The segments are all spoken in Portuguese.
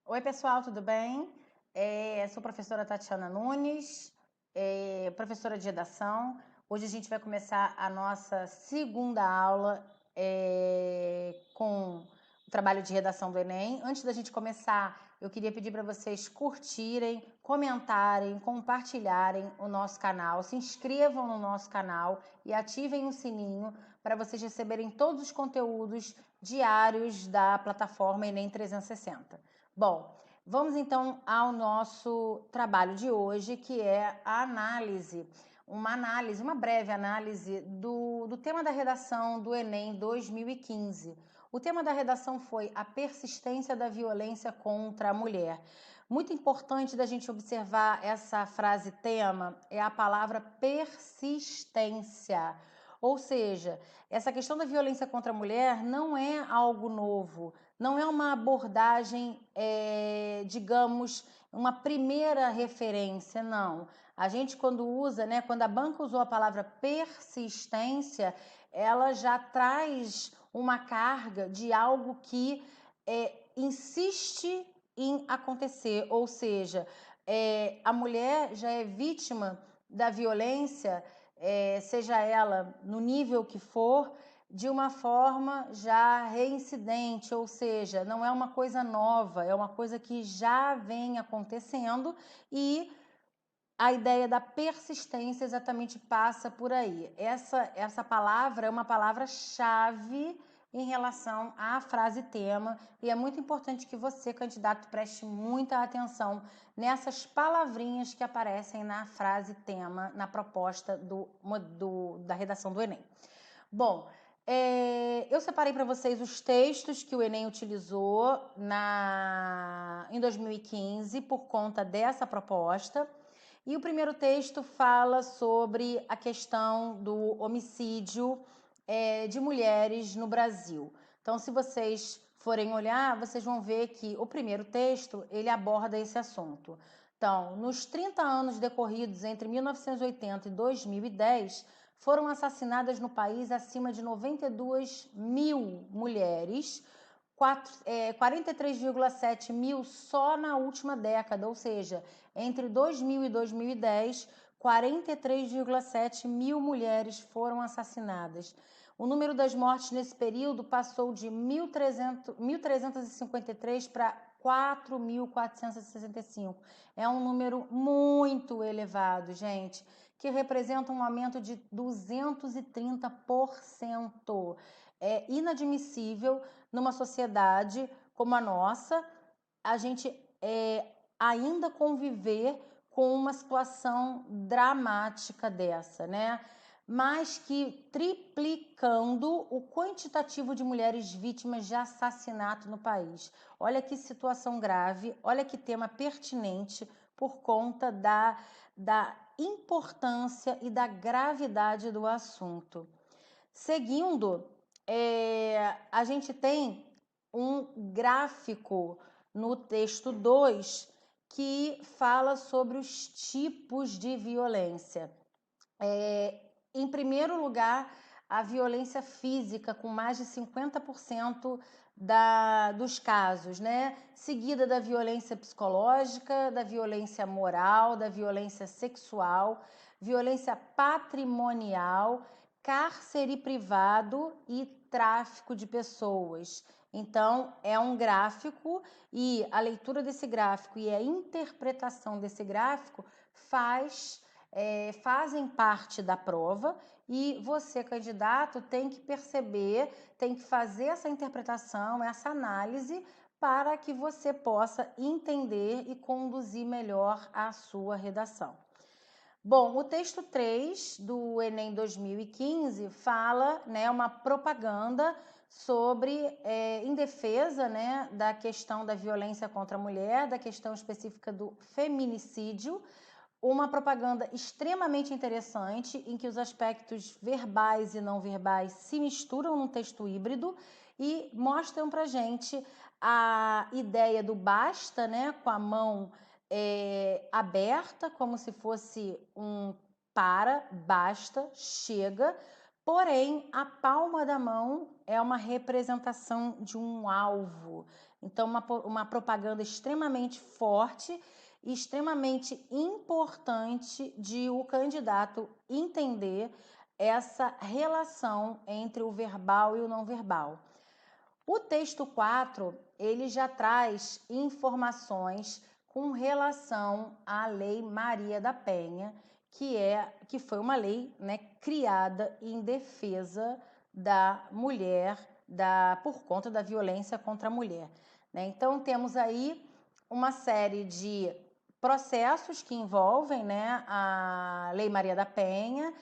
Oi, pessoal, tudo bem? Sou professora Tatiana Nunes, professora de redação. Hoje a gente vai começar a nossa segunda aula com o trabalho de redação do Enem. Antes da gente começar, eu queria pedir para vocês curtirem, comentarem, compartilharem o nosso canal, se inscrevam no nosso canal e ativem o sininho para vocês receberem todos os conteúdos diários da plataforma Enem 360. Bom, vamos então ao nosso trabalho de hoje, que é a análise, uma breve análise do tema da redação do Enem 2015. O tema da redação foi a persistência da violência contra a mulher. Muito importante da gente observar essa frase tema é a palavra persistência. Ou seja, essa questão da violência contra a mulher não é algo novo, não é uma abordagem, digamos, uma primeira referência, não. A gente quando usa, né, quando a banca usou a palavra persistência, ela já traz uma carga de algo que insiste em acontecer, ou seja, a mulher já é vítima da violência, seja ela no nível que for, de uma forma já reincidente, ou seja, não é uma coisa nova, é uma coisa que já vem acontecendo e a ideia da persistência exatamente passa por aí. Essa palavra é uma palavra-chave em relação à frase tema e é muito importante que você, candidato, preste muita atenção nessas palavrinhas que aparecem na frase tema, na proposta da redação do Enem. Bom, eu separei para vocês os textos que o Enem utilizou em 2015 por conta dessa proposta. E o primeiro texto fala sobre a questão do homicídio de mulheres no Brasil. Então, se vocês forem olhar, vocês vão ver que o primeiro texto, ele aborda esse assunto. Então, nos 30 anos decorridos entre 1980 e 2010, foram assassinadas no país acima de 92 mil mulheres, 43,7 mil só na última década, ou seja, entre 2000 e 2010, 43,7 mil mulheres foram assassinadas. O número das mortes nesse período passou de 1.353 para 4.465. É um número muito elevado, gente, que representa um aumento de 230%. É inadmissível numa sociedade como a nossa, a gente ainda conviver com uma situação dramática dessa, né? Mas que triplicando o quantitativo de mulheres vítimas de assassinato no país. Olha que situação grave, olha que tema pertinente por conta da importância e da gravidade do assunto. Seguindo, a gente tem um gráfico no texto 2 que fala sobre os tipos de violência. Em primeiro lugar, a violência física, com mais de 50% dos casos, né? Seguida da violência psicológica, da violência moral, da violência sexual, violência patrimonial, cárcere privado e tráfico de pessoas. Então, é um gráfico e a leitura desse gráfico e a interpretação desse gráfico fazem parte da prova e você, candidato, tem que perceber, tem que fazer essa interpretação, essa análise para que você possa entender e conduzir melhor a sua redação. Bom, o texto 3 do Enem 2015 fala, né, uma propaganda sobre, em defesa, né, da questão da violência contra a mulher, da questão específica do feminicídio, uma propaganda extremamente interessante em que os aspectos verbais e não verbais se misturam num texto híbrido e mostram pra gente a ideia do basta, né, com a mão aberta, como se fosse um basta, chega, Porém, a palma da mão é uma representação de um alvo. Então, uma propaganda extremamente forte e extremamente importante de o candidato entender essa relação entre o verbal e o não verbal. O texto 4, ele já traz informações com relação à Lei Maria da Penha, que foi uma lei, né, criada em defesa da mulher, por conta da violência contra a mulher, né? Então temos aí uma série de processos que envolvem, né, a Lei Maria da Penha,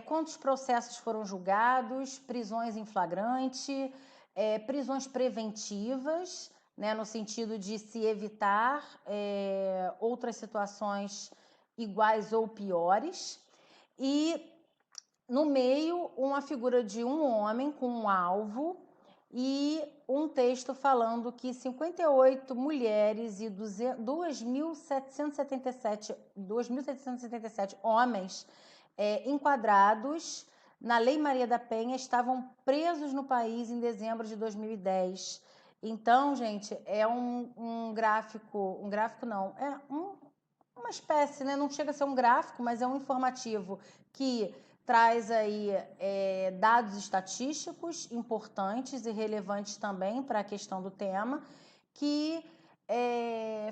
quantos processos foram julgados, prisões em flagrante, prisões preventivas, né, no sentido de se evitar outras situações iguais ou piores, e no meio uma figura de um homem com um alvo e um texto falando que 58 mulheres e 2.777 homens enquadrados na Lei Maria da Penha estavam presos no país em dezembro de 2010. Então, gente, é um gráfico não, uma espécie, né? Não chega a ser um gráfico, mas é um informativo que traz aí dados estatísticos importantes e relevantes também para a questão do tema, que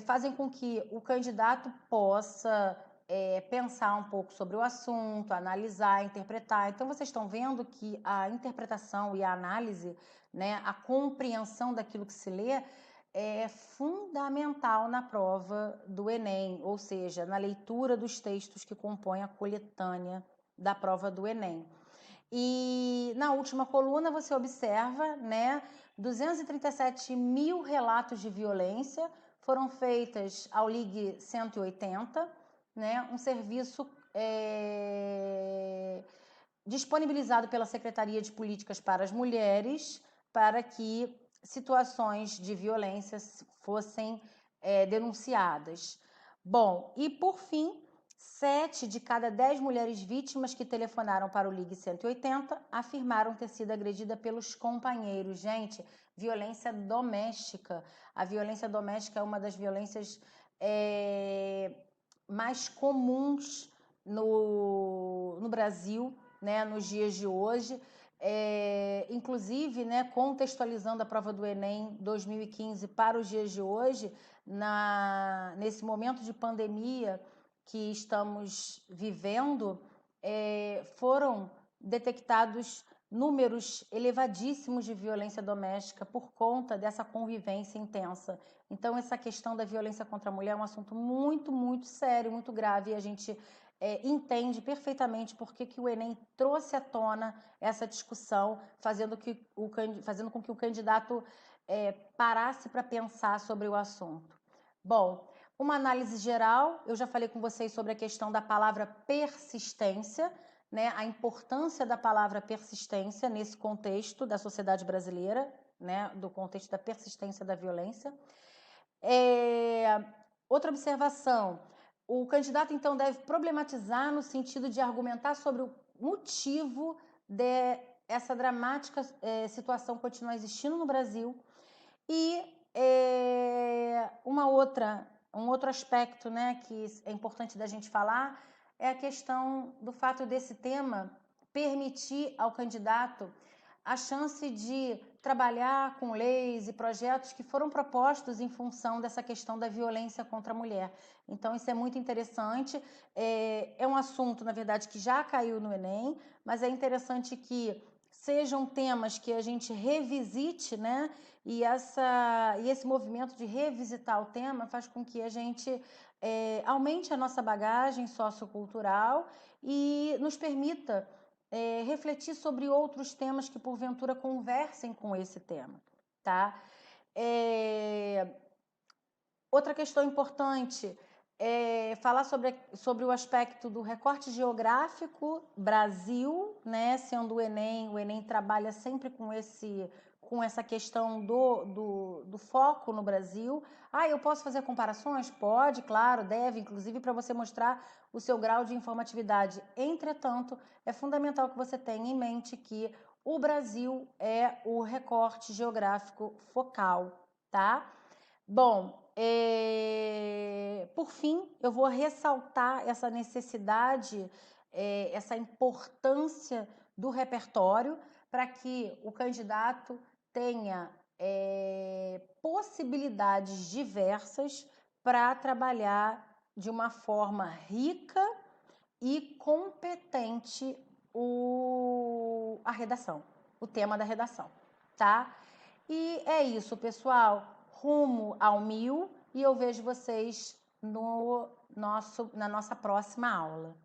fazem com que o candidato possa pensar um pouco sobre o assunto, analisar, interpretar. Então, vocês estão vendo que a interpretação e a análise, né, a compreensão daquilo que se lê, é fundamental na prova do Enem, ou seja, na leitura dos textos que compõem a coletânea da prova do Enem. E na última coluna você observa, né, 237 mil relatos de violência foram feitas ao Ligue 180, né, um serviço disponibilizado pela Secretaria de Políticas para as Mulheres para que situações de violência fossem denunciadas. Bom, e por fim, 7 de cada 10 mulheres vítimas que telefonaram para o Ligue 180 afirmaram ter sido agredida pelos companheiros. Gente, violência doméstica. A violência doméstica é uma das violências mais comuns no Brasil, né, nos dias de hoje. Inclusive, né, contextualizando a prova do Enem 2015 para os dias de hoje, nesse momento de pandemia que estamos vivendo, foram detectados números elevadíssimos de violência doméstica por conta dessa convivência intensa. Então, essa questão da violência contra a mulher é um assunto muito, muito sério, muito grave, e a gente entende perfeitamente por que o Enem trouxe à tona essa discussão, fazendo com que o candidato parasse para pensar sobre o assunto. Bom, uma análise geral, eu já falei com vocês sobre a questão da palavra persistência, né, a importância da palavra persistência nesse contexto da sociedade brasileira, né, do contexto da persistência da violência. Outra observação, o candidato então deve problematizar no sentido de argumentar sobre o motivo dessa dramática situação continuar existindo no Brasil. E um outro aspecto, né, que é importante da gente falar é a questão do fato desse tema permitir ao candidato a chance de trabalhar com leis e projetos que foram propostos em função dessa questão da violência contra a mulher. Então, isso é muito interessante. É um assunto, na verdade, que já caiu no Enem, mas é interessante que sejam temas que a gente revisite, né? E esse movimento de revisitar o tema faz com que a gente aumente a nossa bagagem sociocultural e nos permita refletir sobre outros temas que porventura conversem com esse tema, tá? Outra questão importante falar sobre o aspecto do recorte geográfico Brasil, né? Sendo o Enem trabalha sempre com essa questão do foco no Brasil. Eu posso fazer comparações? Pode, claro, deve, inclusive para você mostrar o seu grau de informatividade. Entretanto, é fundamental que você tenha em mente que o Brasil é o recorte geográfico focal, tá? Bom, por fim, eu vou ressaltar essa necessidade, essa importância do repertório para que o candidato tenha possibilidades diversas para trabalhar de uma forma rica e competente a redação, o tema da redação, tá? E é isso, pessoal. Rumo ao 1000 e eu vejo vocês na nossa próxima aula.